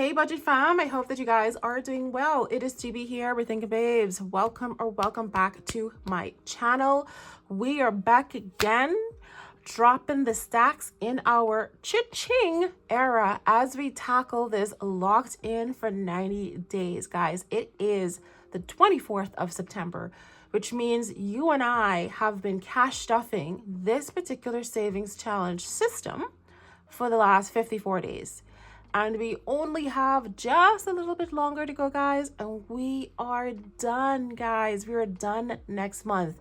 Hey budget fam, I hope that you guys are doing well. It is GB here with Thinking Babes. Welcome back to my channel. We are back again, dropping the stacks in our cha-ching era as we tackle this locked in for 90 days. Guys, it is the 24th of September, which means you and I have been cash stuffing this particular savings challenge system for the last 54 days. And we only have just a little bit longer to go, guys. And we are done, guys. We are done next month.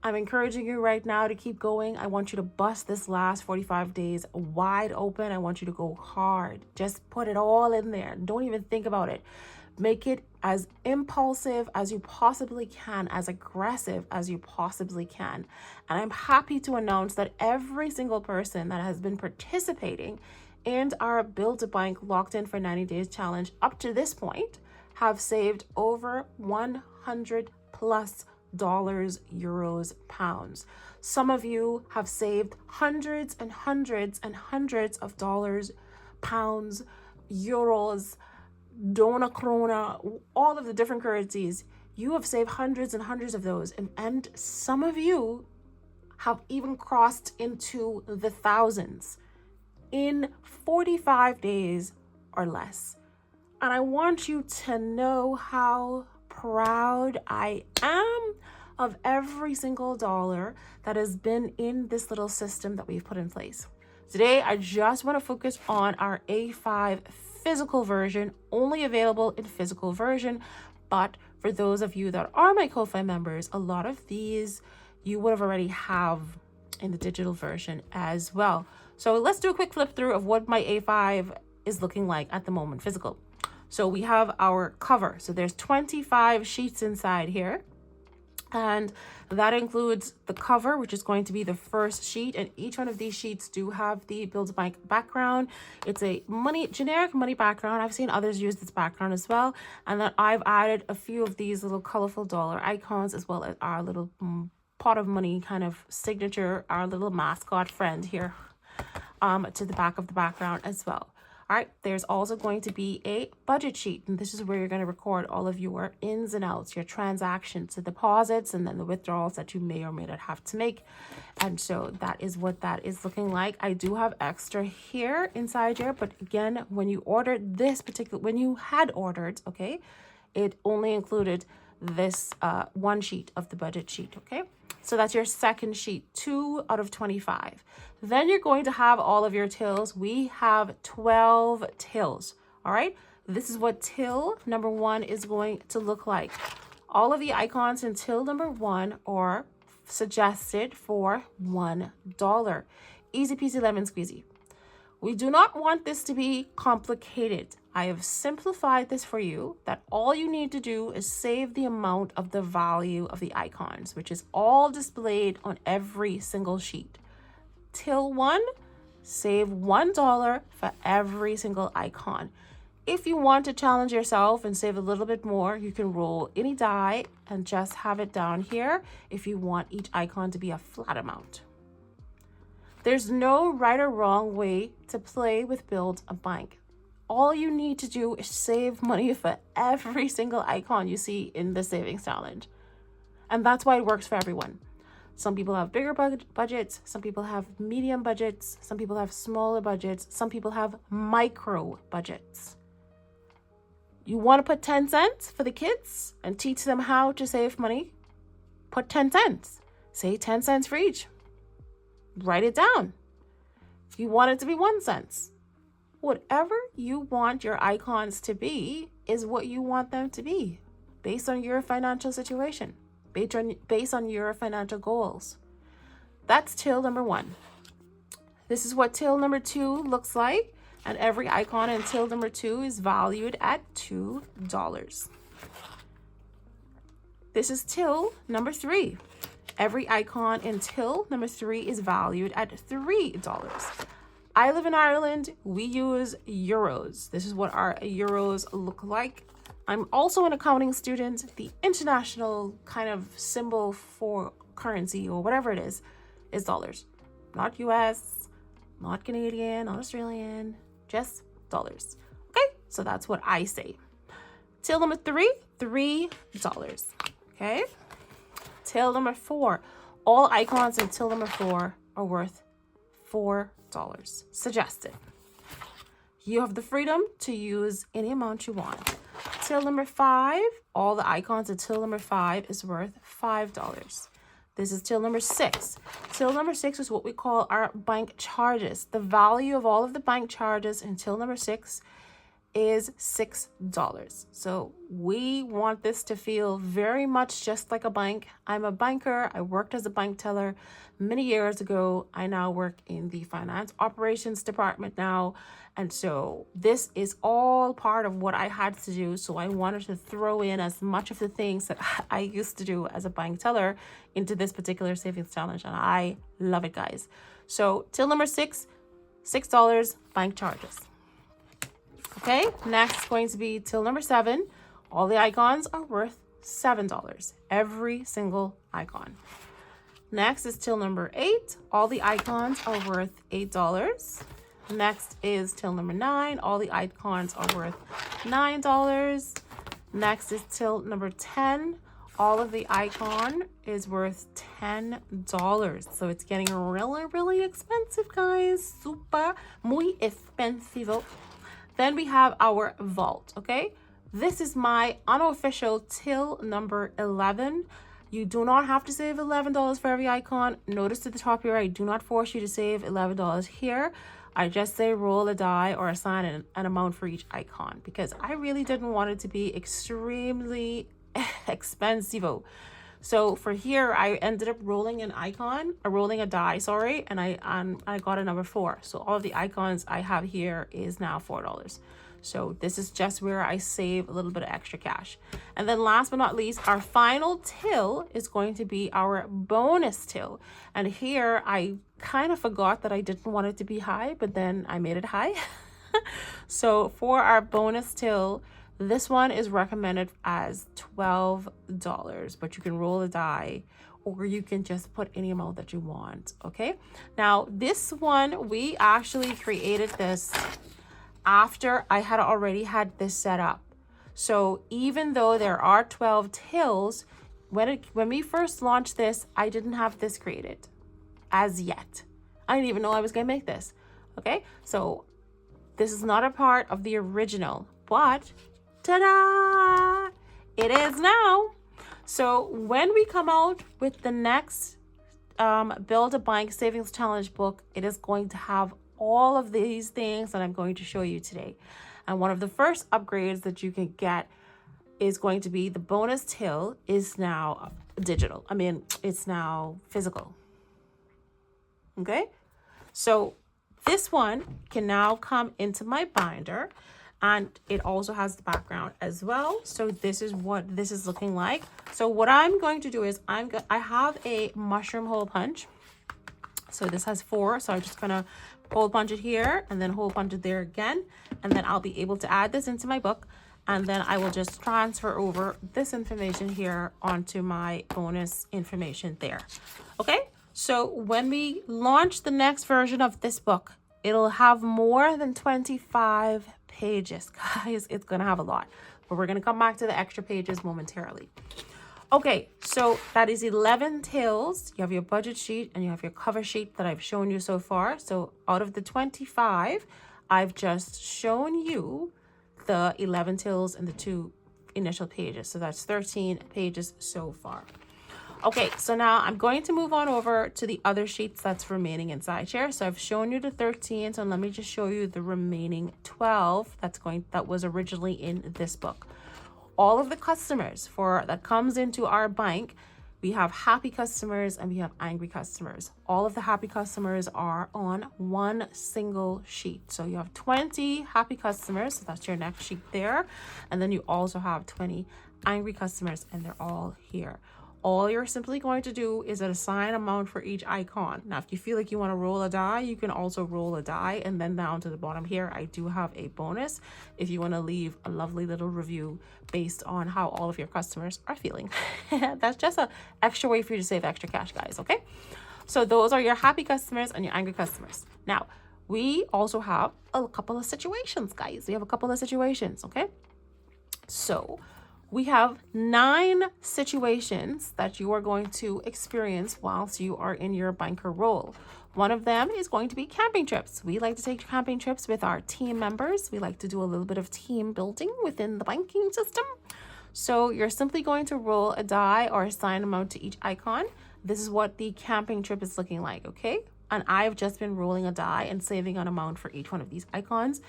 I'm encouraging you right now to keep going. I want you to bust this last 45 days wide open. I want you to go hard. Just put it all in there. Don't even think about it. Make it as impulsive as you possibly can, as aggressive as you possibly can. And I'm happy to announce that every single person that has been participating and our Build a Bank Locked In for 90 Days challenge up to this point have saved over $100 plus, euros, pounds. Some of you have saved hundreds and hundreds and hundreds of dollars, pounds, euros, dona krona, all of the different currencies. You have saved hundreds and hundreds of those. And some of you have even crossed into the thousands in 45 days or less. And I want you to know how proud I am of every single dollar that has been in this little system that we've put in place. Today, I just want to focus on our A5 physical version, only available in physical version. But for those of you that are my KoFi members, a lot of these you would have already have in the digital version as well. So let's do a quick flip through of what my A5 is looking like at the moment, physical. So we have our cover. So there's 25 sheets inside here. And that includes the cover, which is going to be the first sheet. And each one of these sheets do have the Build a Bank background. It's a generic money background. I've seen others use this background as well. And then I've added a few of these little colorful dollar icons, as well as our little pot of money kind of signature, our little mascot friend here. To the back of the background as well. All right, there's also going to be a budget sheet, and this is where you're going to record all of your ins and outs, your transactions, the deposits, and then the withdrawals that you may or may not have to make. And so that is what that is looking like. I do have extra here inside here, but again, when you ordered this when you had ordered, okay, it only included this one sheet of the budget sheet, okay? So that's your second sheet, 2 out of 25. Then you're going to have all of your tills. We have 12 tills, all right? This is what till number 1 is going to look like. All of the icons in till number 1 are suggested for $1. Easy peasy lemon squeezy. We do not want this to be complicated. I have simplified this for you, that all you need to do is save the amount of the value of the icons, which is all displayed on every single sheet. Till 1, save $1 for every single icon. If you want to challenge yourself and save a little bit more, you can roll any die and just have it down here if you want each icon to be a flat amount. There's no right or wrong way to play with Build a Bank. All you need to do is save money for every single icon you see in the savings challenge. And that's why it works for everyone. Some people have bigger budgets, some people have medium budgets, some people have smaller budgets, some people have micro budgets. You want to put 10 cents for the kids and teach them how to save money? Put 10 cents. Say 10 cents for each. Write it down. If you want it to be 1 cent, whatever you want your icons to be is what you want them to be based on your financial situation, based on your financial goals. That's till number 1. This is what till number 2 looks like, and every icon in till number 2 is valued at $2. This is till number 3. Every icon in till number 3 is valued at $3. I live in Ireland. We use euros. This is what our euros look like. I'm also an accounting student. The international kind of symbol for currency or whatever it is dollars. Not US, not Canadian, not Australian, just dollars. Okay, So that's what I say. Till number 3, $3. Okay. Till number 4, all icons in till number 4 are worth $4. Suggested. You have the freedom to use any amount you want. Till number 5, all the icons in till number 5 is worth $5. This is till number 6. Till number 6 is what we call our bank charges. The value of all of the bank charges in till number 6 is $6. So we want this to feel very much just like a bank. I'm a banker. I worked as a bank teller many years ago. I now work in the finance operations department now. And so this is all part of what I had to do. So I wanted to throw in as much of the things that I used to do as a bank teller into this particular savings challenge. And I love it, guys. So till number 6, $6 bank charges. Okay, next going to be till number 7. All the icons are worth $7. Every single icon. Next is till number 8. All the icons are worth $8. Next is till number 9. All the icons are worth $9. Next is till number 10. All of the icon is worth $10. So it's getting really, really expensive, guys. Super, muy expensivo. Then we have our vault, okay? This is my unofficial till number 11. You do not have to save $11 for every icon. Notice at the top here, I do not force you to save $11 here. I just say roll a die or assign an amount for each icon because I really didn't want it to be extremely expensive. So for here, I ended up rolling a die, and I got a number 4. So all of the icons I have here is now $4. So this is just where I save a little bit of extra cash. And then last but not least, our final till is going to be our bonus till. And here I kind of forgot that I didn't want it to be high, but then I made it high. So for our bonus till, this one is recommended as $12, but you can roll a die or you can just put any amount that you want, okay? Now, this one, we actually created this after I had already had this set up. So even though there are 12 tills, when we first launched this, I didn't have this created as yet. I didn't even know I was gonna make this, okay? So this is not a part of the original, but ta-da! It is now. So when we come out with the next Build a Bank Savings Challenge book, it is going to have all of these things that I'm going to show you today. And one of the first upgrades that you can get is going to be the bonus till is now digital. I mean, it's now physical. Okay? So this one can now come into my binder. And it also has the background as well. So this is what this is looking like. So what I'm going to do is I have a mushroom hole punch. So this has 4. So I'm just gonna hole punch it here and then hole punch it there again. And then I'll be able to add this into my book. And then I will just transfer over this information here onto my bonus information there. Okay, so when we launch the next version of this book, it'll have more than 25 pages, guys. It's gonna have a lot, but we're gonna come back to the extra pages momentarily. Okay, so that is 11 tills. You have your budget sheet and you have your cover sheet that I've shown you so far. So out of the 25, I've just shown you the 11 tills and the 2 initial pages. So that's 13 pages so far. Okay, so now I'm going to move on over to the other sheets that's remaining inside here. So I've shown you the 13, so let me just show you the remaining 12 that was originally in this book. All of the customers that comes into our bank, we have happy customers and we have angry customers. All of the happy customers are on one single sheet. So you have 20 happy customers, so that's your next sheet there. And then you also have 20 angry customers and they're all here. All you're simply going to do is assign amount for each icon. Now, if you feel like you want to roll a die, you can also roll a die. And then down to the bottom here, I do have a bonus if you want to leave a lovely little review based on how all of your customers are feeling. That's just an extra way for you to save extra cash, guys, okay? So those are your happy customers and your angry customers. Now, we also have a couple of situations, guys. We have a couple of situations, okay? So we have 9 situations that you are going to experience whilst you are in your banker role. One of them is going to be camping trips. We like to take camping trips with our team members. We like to do a little bit of team building within the banking system. So you're simply going to roll a die or assign amount to each icon. This is what the camping trip is looking like, okay? And I've just been rolling a die and saving an amount for each one of these icons.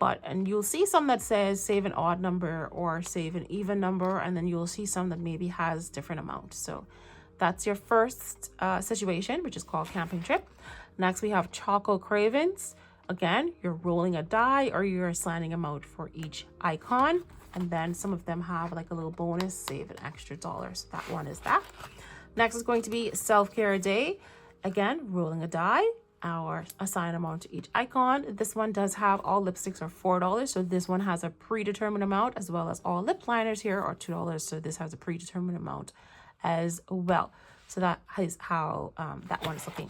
And you'll see some that says save an odd number or save an even number, and then you'll see some that maybe has different amounts. So that's your first situation, which is called camping trip. Next, we have Choco Cravens. Again, you're rolling a die or you're assigning amount for each icon. And then some of them have like a little bonus, save an extra $1. So that one is that. Next is going to be Self-Care Day. Again, rolling a die or assign amount to each icon. This one does have all lipsticks are $4. So this one has a predetermined amount, as well as all lip liners here are $2. So this has a predetermined amount as well. So that is how that one is looking.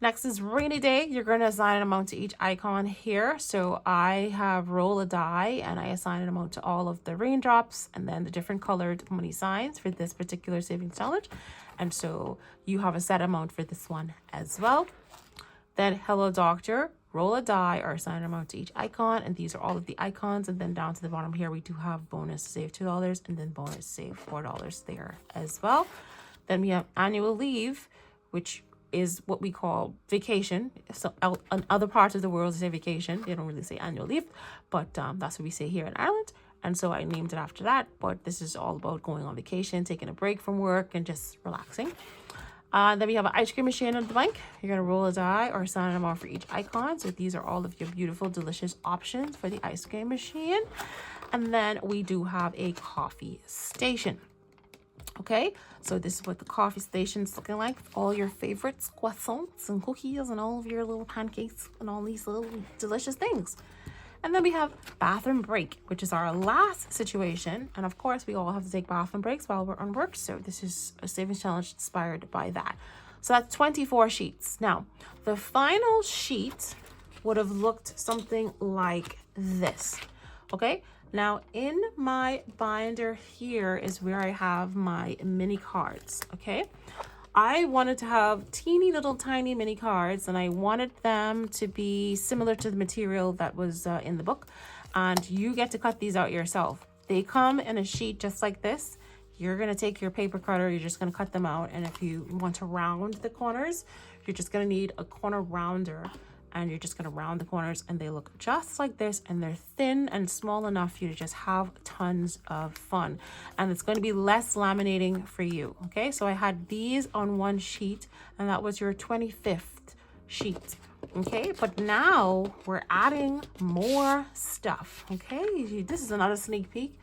Next is Rainy Day. You're going to assign an amount to each icon here. So I have roll a die and I assign an amount to all of the raindrops and then the different colored money signs for this particular savings challenge. And so you have a set amount for this one as well. Then Hello Doctor, roll a die or assign an amount to each icon. And these are all of the icons. And then down to the bottom here, we do have bonus save $2 and then bonus save $4 there as well. Then we have annual leave, which is what we call vacation. So in other parts of the world, they say vacation. They don't really say annual leave, but that's what we say here in Ireland. And so I named it after that. But this is all about going on vacation, taking a break from work, and just relaxing. Then we have an ice cream machine at the bank. You're going to roll a die or assign an amount for each icon. So these are all of your beautiful, delicious options for the ice cream machine. And then we do have a coffee station. Okay, so this is what the coffee station is looking like. All your favorites, croissants and cookies and all of your little pancakes and all these little delicious things. And then we have bathroom break, which is our last situation. And of course, we all have to take bathroom breaks while we're on work. So this is a savings challenge inspired by that. So that's 24 sheets. Now, the final sheet would have looked something like this. Okay. Now, in my binder here is where I have my mini cards, okay? I wanted to have teeny little tiny mini cards, and I wanted them to be similar to the material that was in the book, and you get to cut these out yourself. They come in a sheet just like this. You're going to take your paper cutter, you're just going to cut them out, and if you want to round the corners, you're just going to need a corner rounder. And you're just going to round the corners, and they look just like this, and they're thin and small enough for you to just have tons of fun. And it's going to be less laminating for you. Okay, so I had these on one sheet, and that was your 25th sheet. Okay, but now we're adding more stuff. Okay, this is another sneak peek.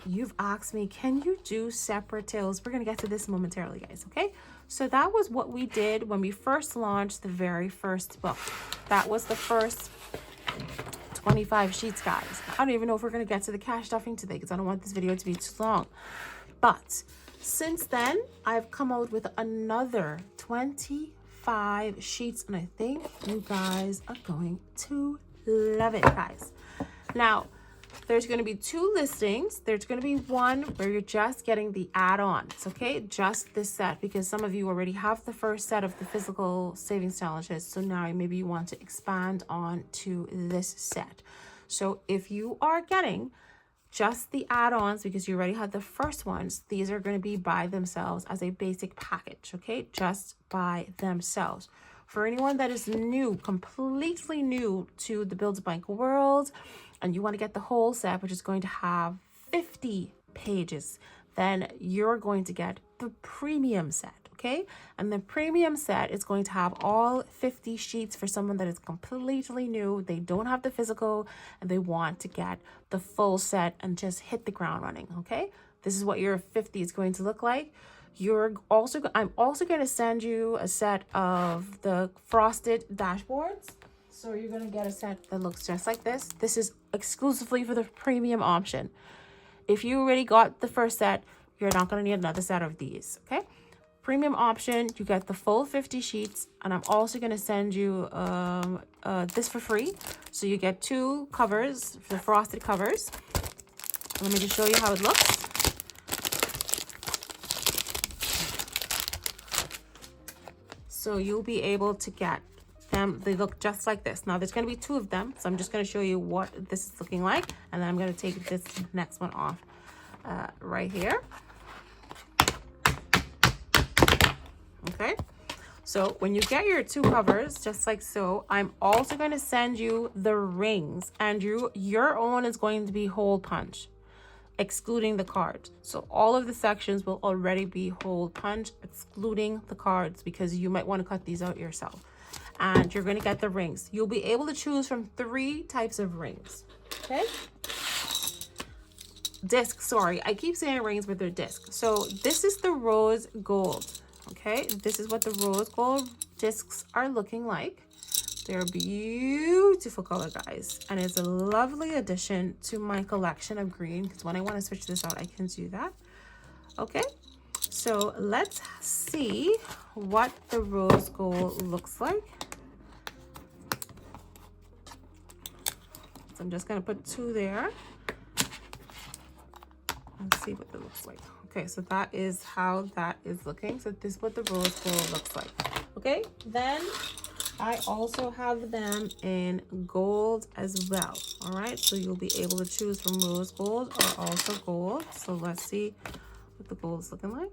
You've asked me, can you do separate tills? We're going to get to this momentarily, guys. Okay, so that was what we did when we first launched the very first book. That was the first 25 sheets, guys. I don't even know if we're going to get to the cash stuffing today because I don't want this video to be too long. But since then, I've come out with another 25 sheets, and I think you guys are going to love it, guys. Now, there's going to be 2 listings. There's going to be one where you're just getting the add-ons, okay? Just this set, because some of you already have the first set of the physical savings challenges. So now maybe you want to expand on to this set. So if you are getting just the add-ons because you already had the first ones, these are going to be by themselves as a basic package, okay? Just by themselves. For anyone that is new, completely new to the Build a Bank world, and you want to get the whole set, which is going to have 50 pages, then you're going to get the premium set, okay? And the premium set is going to have all 50 sheets for someone that is completely new. They don't have the physical and they want to get the full set and just hit the ground running, okay? This is what your 50 is going to look like. I'm also going to send you a set of the frosted dashboards. So you're going to get a set that looks just like this. This is exclusively for the premium option. If you already got the first set, you're not going to need another set of these, okay? premium option, you get the full 50 sheets, and I'm also going to send you this for free. So you get 2 covers, the frosted covers. Let me just show you how it looks. So you'll be able to get them. They look just like this. Now there's going to be 2 of them, so I'm just going to show you what this is looking like, and then I'm going to take this next one off right here. Okay, so when you get your 2 covers, just like so, I'm also going to send you the rings, and your own is going to be hole punch, excluding the cards. So all of the sections will already be hole punch, excluding the cards, because you might want to cut these out yourself. And you're going to get the rings. You'll be able to choose from 3 types of rings. Okay, disc, sorry, I keep saying rings, but they're discs. So this is the rose gold. Okay, this is what the rose gold discs are looking like. They're a beautiful color, guys, and it's a lovely addition to my collection of green, because when I want to switch this out, I can do that. Okay, so let's see what the rose gold looks like. So I'm just going to put 2 there. Let's see what it looks like. Okay, so that is how that is looking. So this is what the rose gold looks like. Okay, then I also have them in gold as well. All right, so you'll be able to choose from rose gold or also gold. So let's see what the gold is looking like.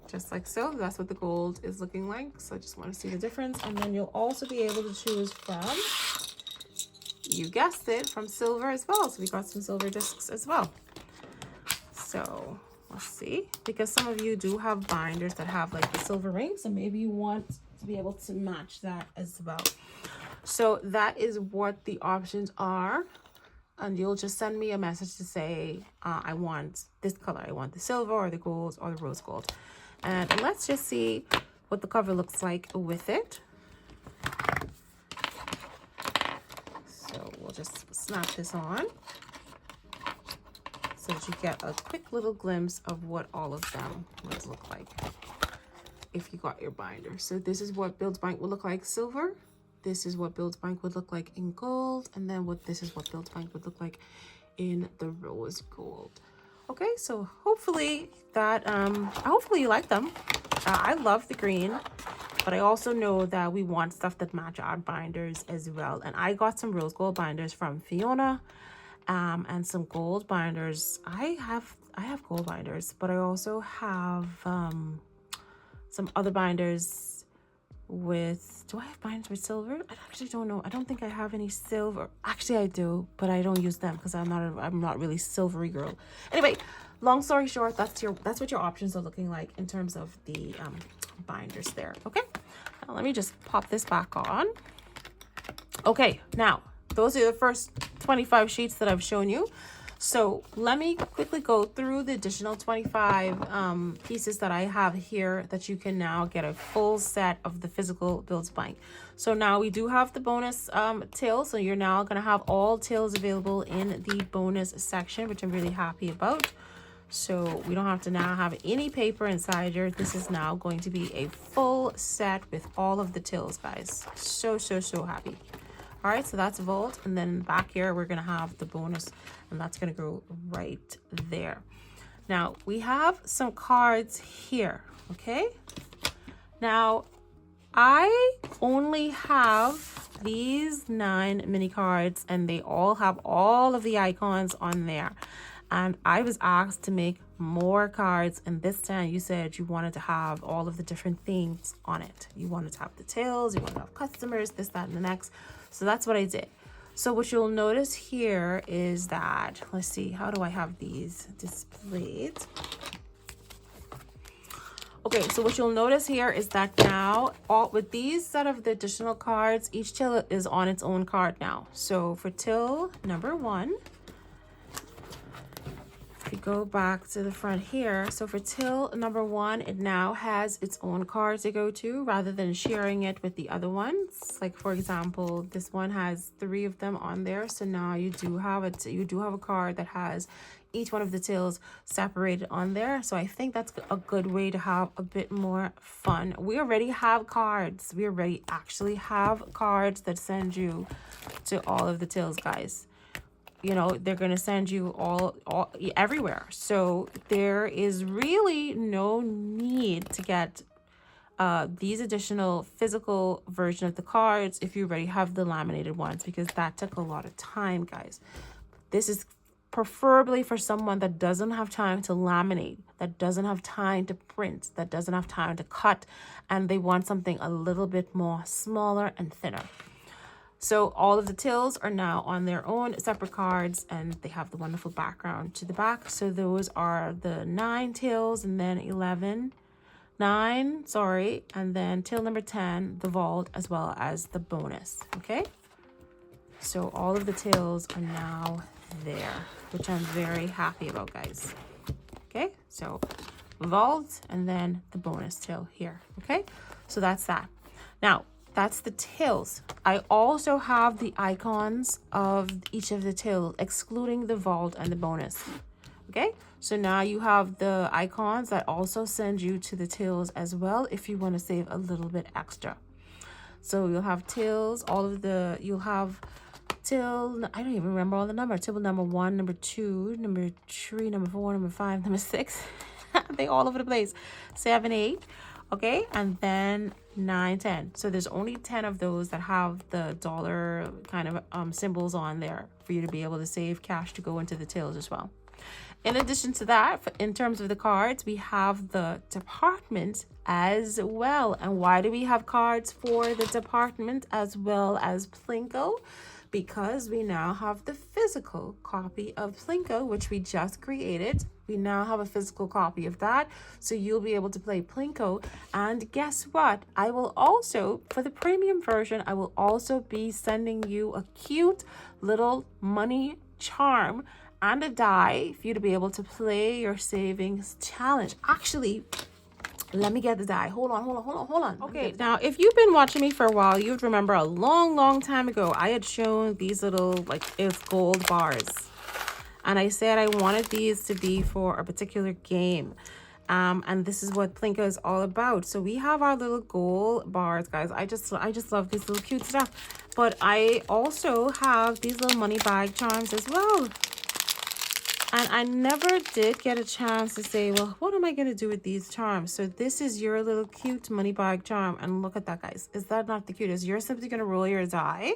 Just like so, that's what the gold is looking like. So I just want to see the difference. And then you'll also be able to choose from, you guessed it, from silver as well. So we got some silver discs as well. So let's see, because some of you do have binders that have like the silver ring, so maybe you want to be able to match that as well. So that is what the options are, and you'll just send me a message to say I want this color, I want the silver or the gold or the rose gold. And let's just see what the cover looks like with it. So we'll just snap this on, so that you get a quick little glimpse of what all of them would look like if you got your binder. So this is what Build Bank would look like silver. This is what Build Bank would look like in gold. And then this is what Build Bank would look like in the rose gold. Okay, so hopefully you like them. I love the green, but I also know that we want stuff that match our binders as well. And I got some rose gold binders from Fiona. And some gold binders. I have gold binders, but I also have some other binders with, do I have binders with silver? I actually don't know. I don't think I have any silver. Actually I do, but I don't use them because I'm not really silvery girl. Anyway, long story short, that's what your options are looking like in terms of the binders there. Okay, now let me just pop this back on. Okay, now those are the first 25 sheets that I've shown you. So let me quickly go through the additional 25 pieces that I have here that you can now get a full set of the physical Build Bank. So now we do have the bonus tails. So you're now going to have all tails available in the bonus section, which I'm really happy about. So we don't have to now have any paper inside here. This is now going to be a full set with all of the tails, guys. So happy. All right, so that's Vault, and then back here we're gonna have the bonus, and that's gonna go right there. Now we have some cards here. Okay, now I only have these 9 mini cards, and they all have all of the icons on there, and I was asked to make more cards, and this time you said you wanted to have all of the different things on it. You wanted to have the tails, you wanted to have customers, this, that, and the next. So that's what I did. So what you'll notice here is that, let's see, how do I have these displayed? Okay, so what you'll notice here is that now, with these set of the additional cards, each till is on its own card now. So for till number 1, if you go back to the front here, so for till number 1, it now has its own card to go to rather than sharing it with the other ones. Like for example, this one has 3 of them on there, so now you do have a card that has each one of the tills separated on there. So I think that's a good way to have a bit more fun. We already have cards. We already actually have cards that send you to all of the tills, guys. You know, they're going to send you all everywhere. So there is really no need to get these additional physical version of the cards if you already have the laminated ones, because that took a lot of time, guys. This is preferably for someone that doesn't have time to laminate, that doesn't have time to print, that doesn't have time to cut, and they want something a little bit more smaller and thinner. So all of the tills are now on their own separate cards, and they have the wonderful background to the back. So those are the 9 tills, and then 9, sorry, and then till number 10, the vault, as well as the bonus. Okay, so all of the tills are now there, which I'm very happy about, guys. Okay, so vault and then the bonus till here. Okay, so that's that. Now that's the tills. I also have the icons of each of the tills, excluding the vault and the bonus. Okay, so now you have the icons that also send you to the tills as well if you want to save a little bit extra. So you'll have tills, you'll have till, I don't even remember all the numbers. Till number 1, number 2, number 3, number 4, number 5, number 6. They all over the place. 7, 8. Okay, and then 9, 10. So there's only 10 of those that have the dollar kind of symbols on there for you to be able to save cash to go into the tills as well. In addition to that, in terms of the cards, we have the department as well. And why do we have cards for the department as well as Plinko? Because we now have the physical copy of Plinko, which we just created. We now have a physical copy of that. So you'll be able to play Plinko. And guess what? I will also, for the premium version, I will also be sending you a cute little money charm and a die for you to be able to play your savings challenge. Actually, let me get the die. Hold on. Okay, now if you've been watching me for a while, you'd remember a long time ago, I had shown these little, like, it's gold bars. And I said I wanted these to be for a particular game. And this is what Plinko is all about. So we have our little gold bars, guys. I just love this little cute stuff. But I also have these little money bag charms as well. And I never did get a chance to say, well, what am I going to do with these charms? So this is your little cute money bag charm. And look at that, guys. Is that not the cutest? You're simply going to roll your die.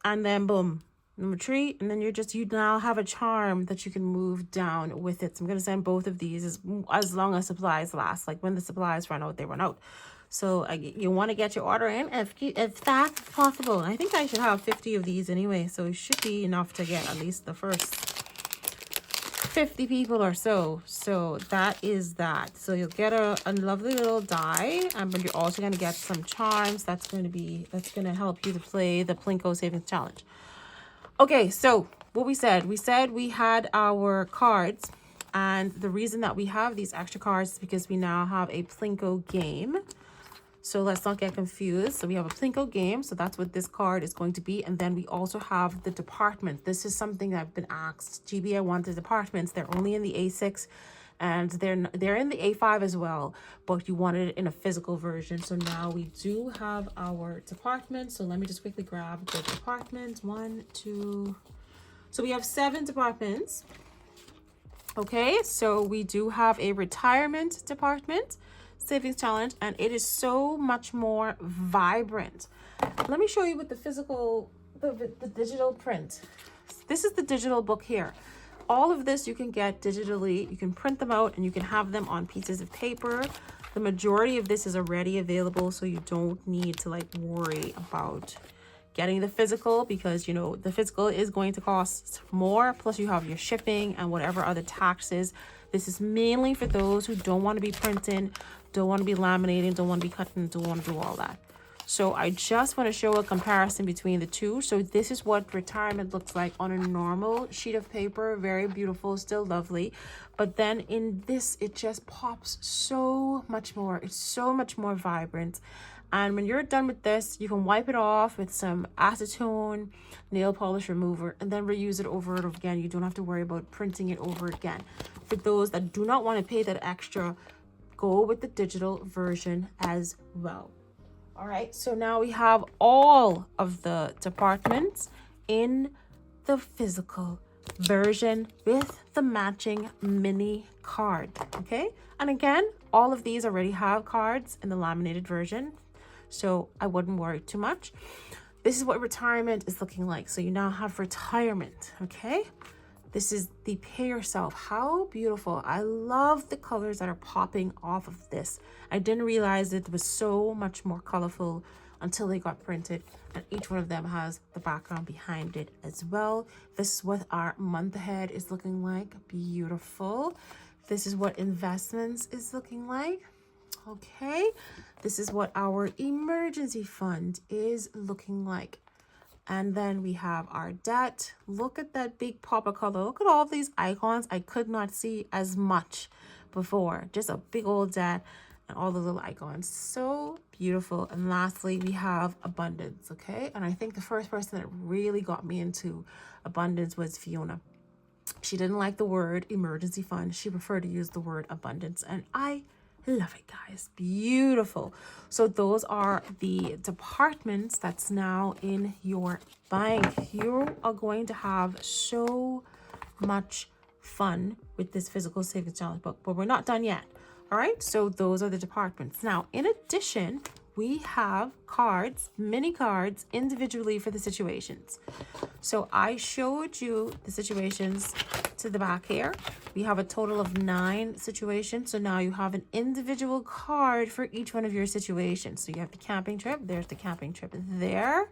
And then boom, number 3. And then you now have a charm that you can move down with it. So I'm going to send both of these as long as supplies last. Like when the supplies run out, they run out. So you want to get your order in if that's possible. And I think I should have 50 of these anyway. So it should be enough to get at least the first 50 people or so. So that is that. So you'll get a lovely little die, but you're also going to get some charms. That's going to help you to play the Plinko Savings Challenge. Okay, so what we said we had our cards, and the reason that we have these extra cards is because we now have a Plinko game. So let's not get confused. So we have a Plinko game. So that's what this card is going to be. And then we also have the department. This is something I've been asked. GB, I want the departments. They're only in the A6 and they're in the A5 as well. But you wanted it in a physical version. So now we do have our department. So let me just quickly grab the department. 1, 2. So we have 7 departments. Okay, so we do have a retirement department, savings challenge, and it is so much more vibrant. Let me show you with the physical, the digital print. This is the digital book here. All of this you can get digitally. You can print them out and you can have them on pieces of paper. The majority of this is already available, so you don't need to like worry about getting the physical, because you know the physical is going to cost more, plus you have your shipping and whatever other taxes. This is mainly for those who don't want to be printing, don't want to be laminating, don't want to be cutting, don't want to do all that. So I just want to show a comparison between the two. So this is what retirement looks like on a normal sheet of paper. Very beautiful, still lovely. But then in this, it just pops so much more. It's so much more vibrant. And when you're done with this, you can wipe it off with some acetone, nail polish remover, and then reuse it over and over again. You don't have to worry about printing it over again. For those that do not want to pay that extra, go with the digital version as well. All right, so now we have all of the departments in the physical version with the matching mini card. Okay, and again, all of these already have cards in the laminated version, so I wouldn't worry too much. This is what retirement is looking like. So you now have retirement. Okay, this is the pay yourself. How beautiful. I love the colors that are popping off of this. I didn't realize it was so much more colorful until they got printed, and each one of them has the background behind it as well. This is what our month ahead is looking like. Beautiful. This is what investments is looking like. Okay, this is what our emergency fund is looking like. And then we have our debt. Look at that big pop of color. Look at all of these icons. I could not see as much before. Just a big old debt and all the little icons. So beautiful. And lastly, we have abundance. Okay, and I think the first person that really got me into abundance was Fiona. She didn't like the word emergency fund. She preferred to use the word abundance, and I love it, guys. Beautiful. So those are the departments that's now in your bank. You are going to have so much fun with this physical savings challenge book, but we're not done yet. All right, so those are the departments. Now, in addition, we have cards, mini cards, individually for the situations. So I showed you the situations to the back here. We have a total of 9 situations. So now you have an individual card for each one of your situations. So you have the camping trip. There's the camping trip there.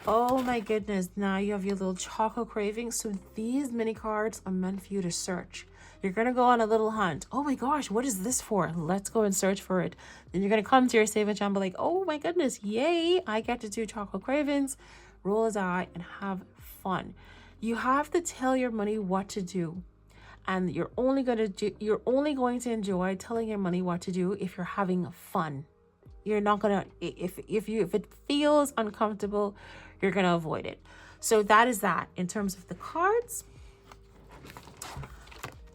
Oh my goodness. Now you have your little chocolate craving. So these mini cards are meant for you to search. You're going to go on a little hunt. Oh my gosh, what is this for? Let's go and search for it. Then you're going to come to your savings and be like, oh my goodness, yay, I get to do chocolate cravings, roll a die, and have fun. You have to tell your money what to do. And you're only going to enjoy telling your money what to do if you're having fun. You're not going to, if it feels uncomfortable, you're going to avoid it. So that is that in terms of the cards.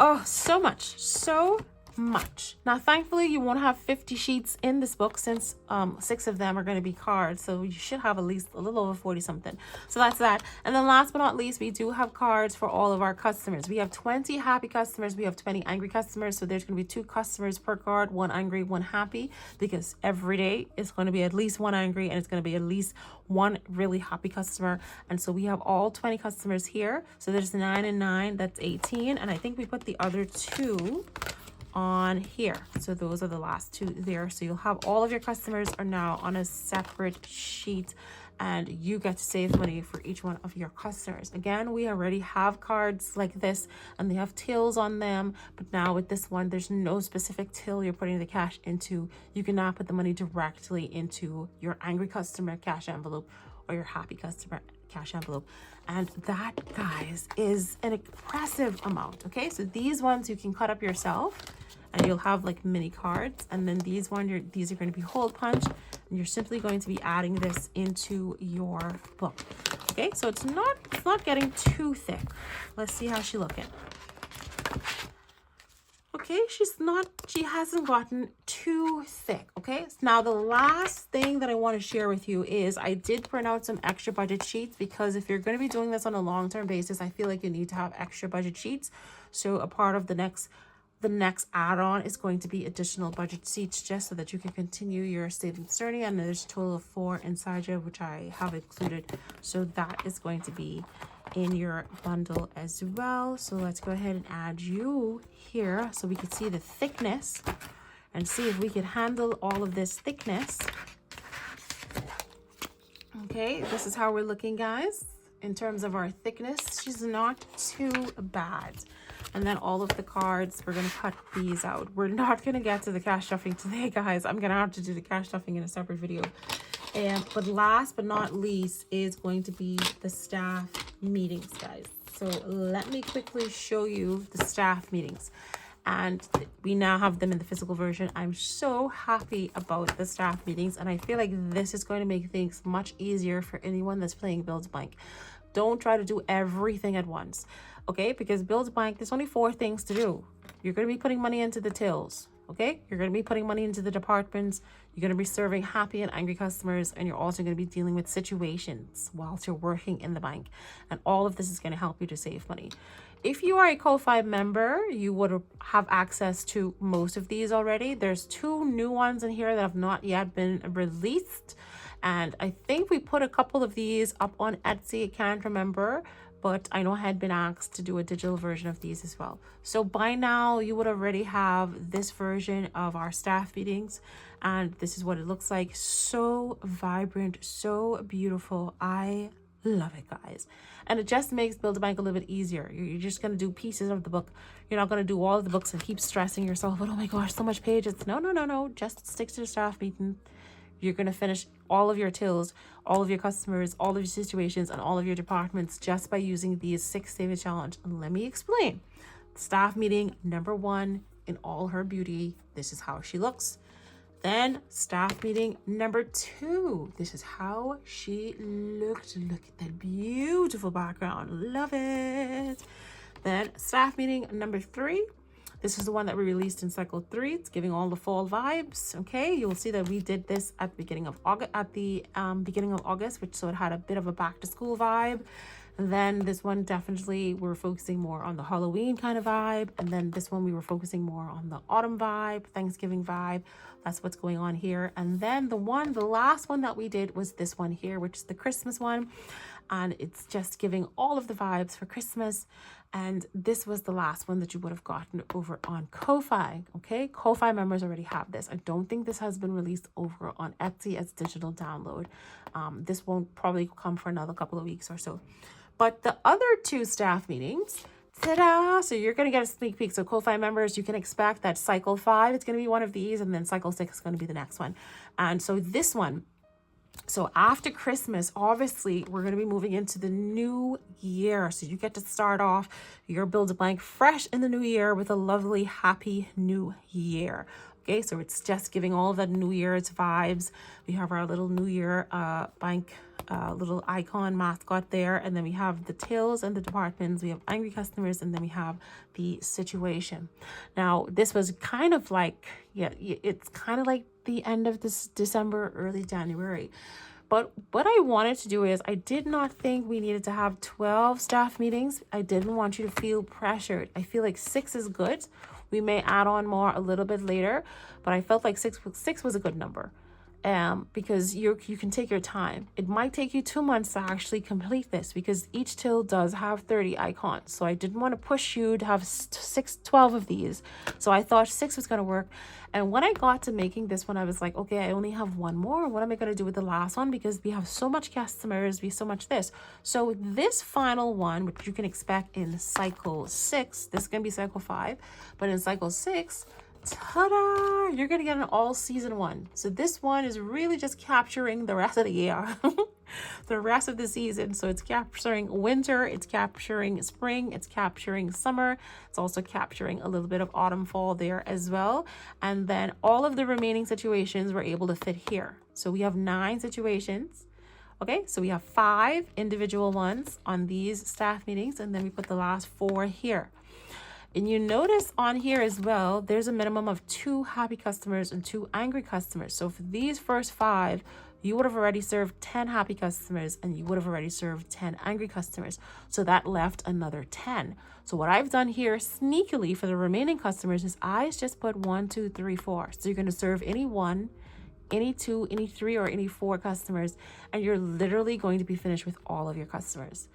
Oh, so much. Now, thankfully, you won't have 50 sheets in this book since 6 of them are going to be cards. So you should have at least a little over 40 something. So that's that. And then last but not least, we do have cards for all of our customers. We have 20 happy customers. We have 20 angry customers. So there's going to be 2 customers per card, 1 angry, 1 happy, because every day it's going to be at least 1 angry and it's going to be at least 1 really happy customer. And so we have all 20 customers here. So there's 9 and 9, that's 18. And I think we put the other 2 on here. So those are the last 2 there. So you'll have all of your customers are now on a separate sheet, and you get to save money for each one of your customers. Again, we already have cards like this and they have tills on them, but now with this one, there's no specific till you're putting the cash into. You can now put the money directly into your angry customer cash envelope or your happy customer cash envelope. And that, guys, is an impressive amount. Okay, so these ones you can cut up yourself and you'll have like mini cards, and then these are going to be hole punch, and you're simply going to be adding this into your book. Okay, so it's not getting too thick. Let's see how she's looking. Okay, she hasn't gotten too thick. Okay, now the last thing that I want to share with you is I did print out some extra budget sheets, because if you're going to be doing this on a long-term basis, I feel like you need to have extra budget sheets. So a part of the next add-on is going to be additional budget sheets, just so that you can continue your savings journey. And there's a total of 4 inside you, which I have included. So that is going to be in your bundle as well. So let's go ahead and add you here so we can see the thickness and see if we can handle all of this thickness. Okay, this is how we're looking, guys. In terms of our thickness, she's not too bad. And then all of the cards, we're going to cut these out. We're not going to get to the cash stuffing today, guys. I'm going to have to do the cash stuffing in a separate video. But last but not least is going to be the staff meetings, guys. So let me quickly show you the staff meetings. and we now have them in the physical version. I'm so happy about the staff meetings, and I feel like this is going to make things much easier for anyone that's playing Build a Bank. Don't try to do everything at once, okay? Because Build a Bank, there's only 4 things to do. You're going to be putting money into the tills, okay? You're going to be putting money into the departments. You're going to be serving happy and angry customers, and you're also going to be dealing with situations whilst you're working in the bank. And all of this is going to help you to save money. If you are a KoFi member, you would have access to most of these already. There's 2 new ones in here that have not yet been released. And I think we put a couple of these up on Etsy. I can't remember, but I know I had been asked to do a digital version of these as well. So by now you would already have this version of our staff meetings, and this is what it looks like. So vibrant, so beautiful. I love it, guys. And it just makes Build a Bank a little bit easier. You're just going to do pieces of the book. You're not going to do all of the books and keep stressing yourself, but oh my gosh, so much pages. No. Just stick to the staff meeting. You're going to finish all of your tills, all of your customers, all of your situations, and all of your departments just by using these 6 savings challenge. And let me explain. Staff meeting number 1 in all her beauty. This is how she looks. Then staff meeting number 2. This is how she looked. Look at that beautiful background. Love it. Then staff meeting number 3. This is the one that we released in cycle 3. It's giving all the fall vibes. Okay, you'll see that we did this at the beginning of August, which so it had a bit of a back to school vibe. And then this one definitely we're focusing more on the Halloween kind of vibe. And then this one we were focusing more on the autumn vibe, Thanksgiving vibe. That's what's going on here. And then the last one that we did was this one here, which is the Christmas one. And it's just giving all of the vibes for Christmas. And this was the last one that you would have gotten over on KoFi. Okay, KoFi members already have this. I don't think this has been released over on Etsy as digital download. This won't probably come for another couple of weeks or so. But the other 2 staff meetings, ta-da! So you're going to get a sneak peek. So KoFi members, you can expect that cycle 5 is going to be one of these, and then cycle 6 is going to be the next one. And so this one, so after Christmas, obviously, we're going to be moving into the new year. So you get to start off your Build a Bank fresh in the new year with a lovely, happy new year. Okay, so it's just giving all of that New Year's vibes. We have our little New Year bank little icon mascot there, and then we have the tills and the departments. We have angry customers, and then we have the situation. Now, this was kind of like, it's kind of like the end of this December, early January. But what I wanted to do is I did not think we needed to have 12 staff meetings. I didn't want you to feel pressured. I feel like 6 is good. We may add on more a little bit later, but I felt like six was a good number. Because you can take your time. It might take you 2 months to actually complete this because each till does have 30 icons. So I didn't want to push you to have 12 of these. So I thought 6 was going to work. And when I got to making this one, I was like, okay, I only have 1 more. What am I going to do with the last one? Because we have so much customers, we have so much this. So this final one, which you can expect in cycle 6, this is going to be cycle 5, but in cycle 6, ta-da! You're going to get an all season one. So this one is really just capturing the rest of the year, the rest of the season. So it's capturing winter, it's capturing spring, it's capturing summer. It's also capturing a little bit of autumn, fall there as well. And then all of the remaining situations were able to fit here. So we have 9 situations. Okay, so we have 5 individual ones on these staff meetings, and then we put the last 4 here. And you notice on here as well, there's a minimum of 2 happy customers and 2 angry customers. So for these first 5, you would have already served 10 happy customers and you would have already served 10 angry customers. So that left another 10. So what I've done here sneakily for the remaining customers is I just put 1, 2, 3, 4. So you're going to serve any 1, any 2, any 3, or any 4 customers, and you're literally going to be finished with all of your customers.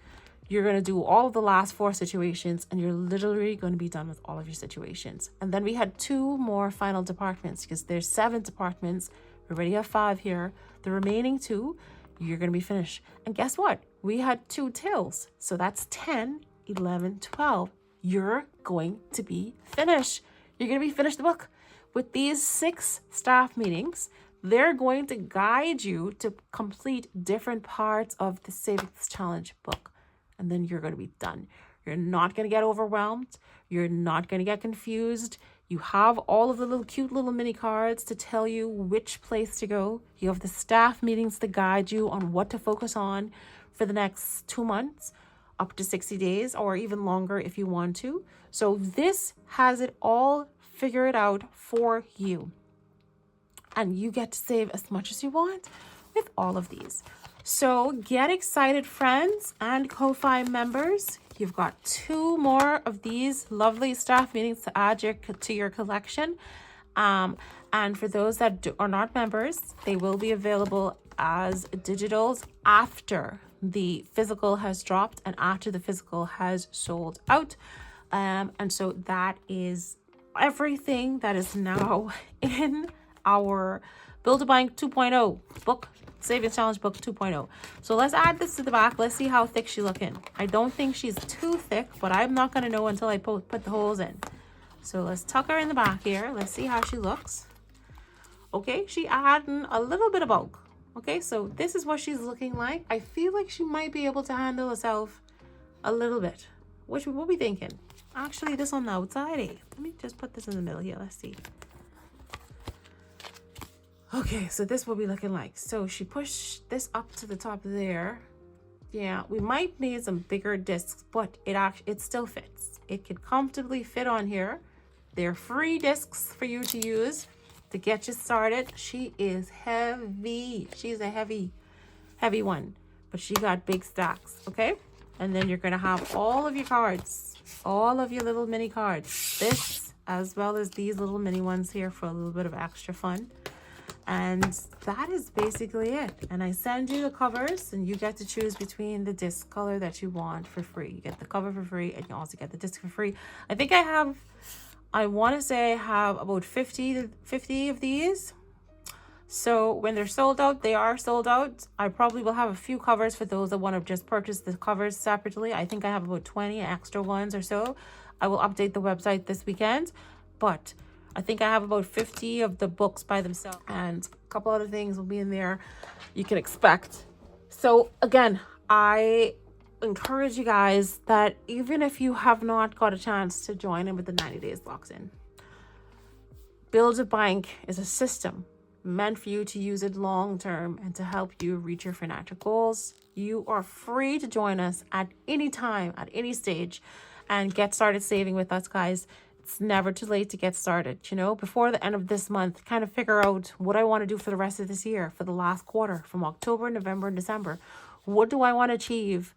You're going to do all of the last 4 situations, and you're literally going to be done with all of your situations. And then we had 2 more final departments because there's 7 departments. We already have 5 here. The remaining 2, you're going to be finished. And guess what? We had 2 tills. So that's 10, 11, 12. You're going to be finished. You're going to be finished the book. With these 6 staff meetings, they're going to guide you to complete different parts of the Savings Challenge book. And then you're going to be done. You're not going to get overwhelmed. You're not going to get confused. You have all of the little cute little mini cards to tell you which place to go. You have the staff meetings to guide you on what to focus on for the next 2 months, up to 60 days, or even longer if you want to. So this has it all figured out for you. And you get to save as much as you want with all of these. So get excited, friends and KoFi members. You've got 2 more of these lovely staff meetings to add to your collection. And for those that are not members, they will be available as digitals after the physical has dropped and after the physical has sold out. And so that is everything that is now in our Build-A-Bank 2.0 book, Savings Challenge book 2.0. So let's add this to the back. Let's see how thick she's looking. I don't think she's too thick, but I'm not going to know until I put the holes in. So let's tuck her in the back here. Let's see how she looks. Okay, she adding a little bit of bulk. Okay, so this is what she's looking like. I feel like she might be able to handle herself a little bit. What we thinking? Actually, this on the outside, eh? Let me just put this in the middle here. Let's see. Okay, so this will be looking like. So she pushed this up to the top there. Yeah, we might need some bigger discs, but it still fits. It could comfortably fit on here. They're free discs for you to use to get you started. She is heavy. She's a heavy one, but she got big stacks, okay? And then you're gonna have all of your cards, all of your little mini cards. This, as well as these little mini ones here for a little bit of extra fun. And that is basically it. And I send you the covers and you get to choose between the disc color that you want for free. You get the cover for free and you also get the disc for free. I think I want to say I have about 50 of these. So when they're sold out, they are sold out. I probably will have a few covers for those that want to just purchase the covers separately. I think I have about 20 extra ones or so. I will update the website this weekend, but I think I have about 50 of the books by themselves, and a couple other things will be in there you can expect. So again, I encourage you guys that even if you have not got a chance to join in with the 90 days locks in, Build-A-Bank is a system meant for you to use it long term and to help you reach your financial goals. You are free to join us at any time, at any stage, and get started saving with us, guys. It's never too late to get started, you know, before the end of this month, kind of figure out what I want to do for the rest of this year, for the last quarter, from October, November, and December. What do I want to achieve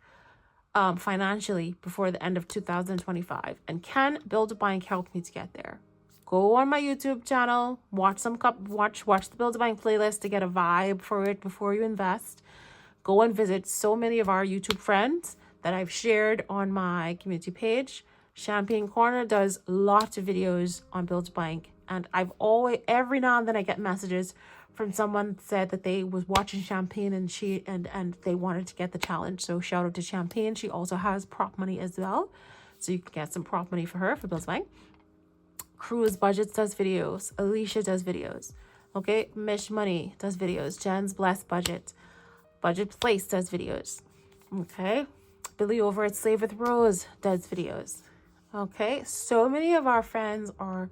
financially before the end of 2025? And can Build-A-Bank help me to get there? Go on my YouTube channel, watch the Build-A-Bank playlist to get a vibe for it before you invest. Go and visit so many of our YouTube friends that I've shared on my community page. Champagne Corner does lots of videos on Build-A-Bank, and every now and then I get messages from someone said that they was watching Champagne and they wanted to get the challenge. So shout out to Champagne. She also has prop money as well, so you can get some prop money for her for Build-A-Bank. Cruise Budgets does videos. Alicia does videos. Okay, Mish Money does videos. Jen's Blessed Budget Place does videos. Okay, Billy over at Save with Rose does videos. Okay, so many of our friends are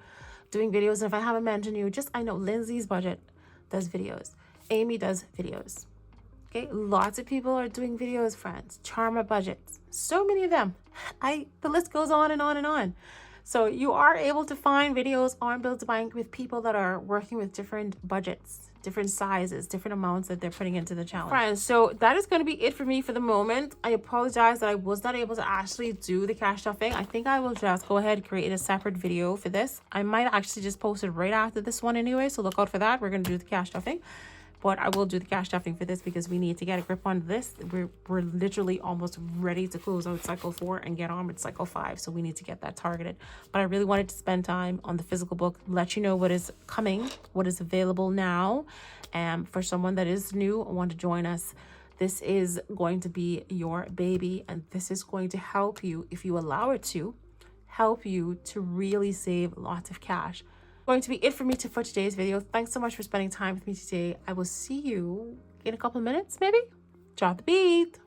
doing videos, and if I haven't mentioned you, I know Lindsay's Budget does videos. Amy does videos. Okay, lots of people are doing videos, friends. Charma Budgets, so many of them. The list goes on and on and on. So you are able to find videos on Build-A-Bank with people that are working with different budgets, different sizes, different amounts that they're putting into the challenge. Friends, so that is going to be it for me for the moment. I apologize that I was not able to actually do the cash stuffing. I think I will just go ahead and create a separate video for this. I might actually just post it right after this one anyway, so look out for that. We're going to do the cash stuffing. But I will do the cash stuffing for this because we need to get a grip on this. We're literally almost ready to close out cycle 4 and get on with cycle 5. So we need to get that targeted. But I really wanted to spend time on the physical book, let you know what is coming, what is available now. For someone that is new and want to join us, this is going to be your baby. And this is going to help you, if you allow it to, help you to really save lots of cash. Going to be it for me for today's video. Thanks so much for spending time with me today. I will see you in a couple of minutes, maybe. Drop the beat.